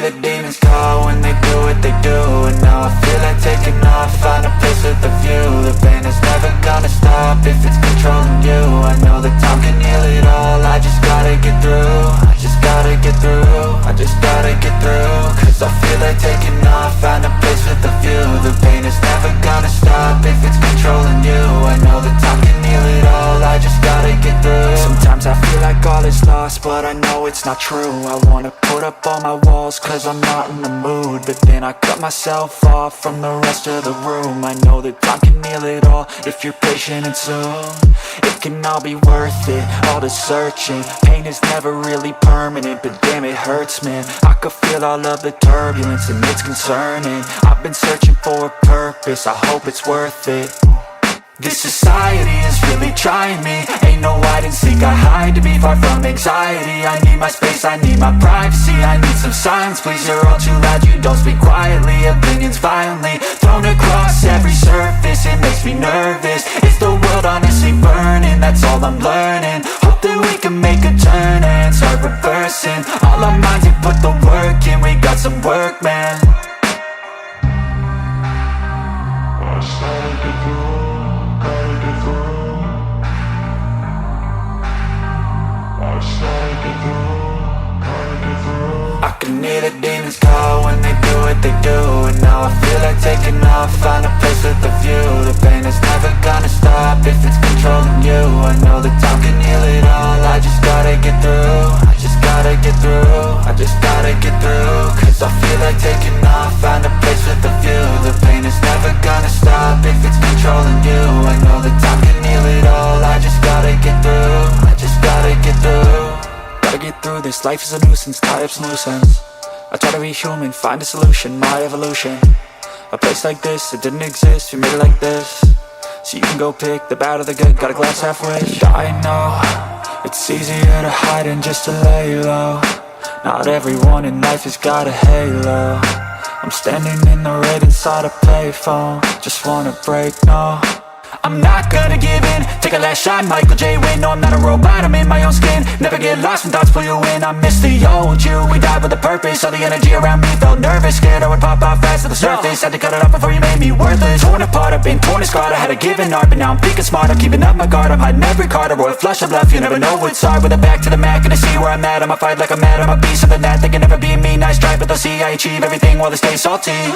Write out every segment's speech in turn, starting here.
the demons call when they do what they do. And now I feel like taking off, find a place with a view. The pain is never gonna stop if it's controlling you. I know that time can heal it all, I just gotta get through. I just gotta get through, I just gotta get through. Cause I feel like taking off, find a place with a view. The pain is never gonna stop if it's controlling you. I know that time can heal it all, I just gotta get through. Sometimes I feel like all is lost, but I know it's not true. I wanna put up all my walls cause I'm not in the mood, but then I cut myself off from the rest of the room. I know that time can heal it all if you're patient and soon. It can all be worth it, all the searching. Pain is never really permanent, but damn it hurts, man. I could feel all of the turbulence and it's concerning. I've been searching for a purpose, I hope it's worth it. This society is really trying me. Ain't no hide and seek, I hide to be far from anxiety. I need my space, I need my privacy. I need some silence, please, you're all too loud. You don't speak quietly, opinions violently thrown across every surface. It makes me nervous, it's the world honestly burning. That's all I'm learning, hope that we can make a turn and start reversing. All our minds have put the work in, we got some work, man. I can hear the demons call when they do what they do. And now I feel like taking off, find a place with a view. The pain is never gonna stop if it's controlling you. I know that time can heal it all, I just gotta get through. I just gotta get through, I just gotta get through. Cause I feel like taking off, find a place with a view. The pain is never gonna stop if it's controlling you. I know that time can heal it all, I just gotta get through. I just gotta get through. Gotta get through this, life is a nuisance, tie up some loose ends. I try to be human, find a solution, my evolution. A place like this, it didn't exist, we made it like this. So you can go pick the bad or the good, got a glass halfway. I know, it's easier to hide than just to lay low. Not everyone in life has got a halo. I'm standing in the red inside a payphone, just wanna break, no. I'm not gonna give in, take a last shot, Michael J. Win. No, I'm not a robot, I'm in my own skin. Never get lost when thoughts pull you in. I miss the old you, we died with a purpose. All the energy around me felt nervous, scared I would pop out fast to the surface. Had to cut it off before you made me worthless. Torn apart, I've been torn and scarred. I had a given art, but now I'm thinking smart. I'm keeping up my guard, I'm hiding every card. A royal flush of left, you never know what's hard. With a back to the mat, gonna see where I'm at. I'ma fight like I'm mad, I'ma be something that they can never be me. Nice try, but they'll see I achieve everything while they stay salty.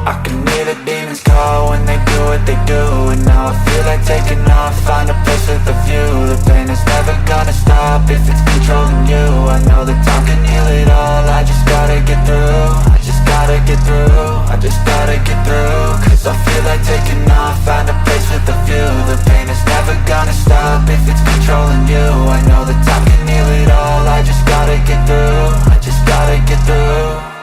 I can hear the demons call when they do what they do. And now I feel like taking off, find a place with a view. The pain is never gonna stop if it's controlling you. I know that time can heal it all, I just gotta get through. I just gotta get through, I just gotta get through. Cause I feel like taking off, find a place with a view. The pain is never gonna stop if it's controlling you. I know that time can heal it all, I just gotta get through. I just gotta get through.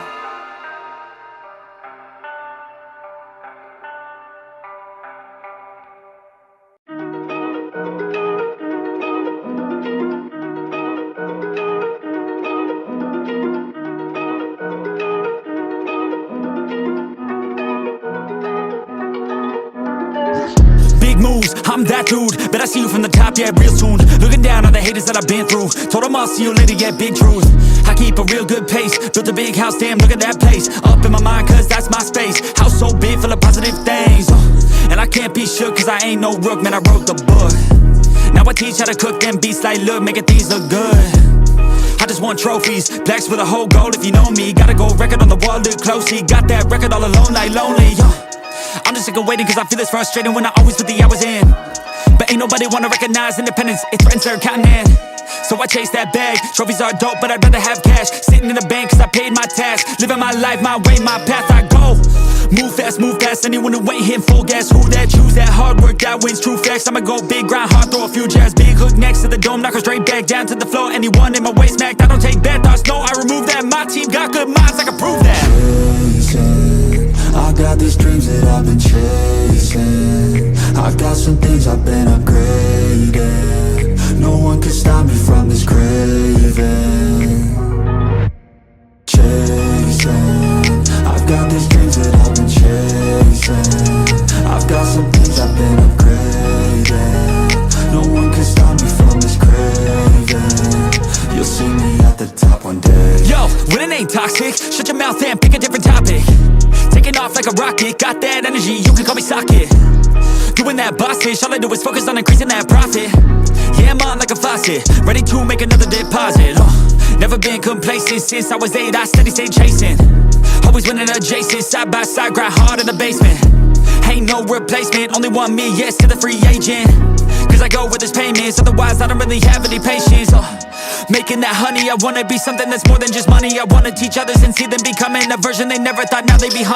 Big moves, I'm that dude. Bet I see you from the top, yeah, real soon. Looking down on the haters that I've been through. Told them I'll see you later, yeah, big truth. I keep a real good pace. Built a big house, damn, look at that place. Up in my mind, cause that's my space. House so big, full of positive things. And I can't be shook, cause I ain't no rook, man, I wrote the book. Now I teach how to cook them beats like, look, making things look good. I just want trophies, blacks with a whole goal if you know me. Gotta go record on the wall, look closely. Got that record all alone like lonely. I'm just sick of waiting cause I feel it's frustrating when I always put the hours in. But ain't nobody wanna recognize independence, it threatens their continent. So I chase that bag, trophies are dope but I'd rather have cash. Sitting in the bank cause I paid my tax. Living my life, my way, my path, I go. Move fast, anyone who ain't hitting full gas. Who that, choose that, hard work, that wins, true facts. I'ma go big, grind hard, throw a few jabs. Big hook next to the dome, knock her straight back down to the floor. Anyone in my way smacked, I don't take bad thoughts, no, I remove that. My team got good minds, I can prove that. I got these dreams that I've been chasing. I got some things I've been upgrading. No one can stop me from this craving. Chasing, I got these dreams that I've been chasing. toxic. Shut your mouth and pick a different topic. Taking off like a rocket, got that energy, you can call me socket. Doing that boss bitch, all I do is focus on increasing that profit. Yeah, I'm on like a faucet, ready to make another deposit. Never been complacent, since I was 8, I steady stay chasing. Always winning adjacent, side by side, grind hard in the basement. Ain't no replacement, only one me, yes to the free agent. Cause I go where there's payments, otherwise I don't really have any patience. Making that honey, I wanna be something that's more than just money. I wanna teach others and see them becoming a version they never thought, now they be hunting.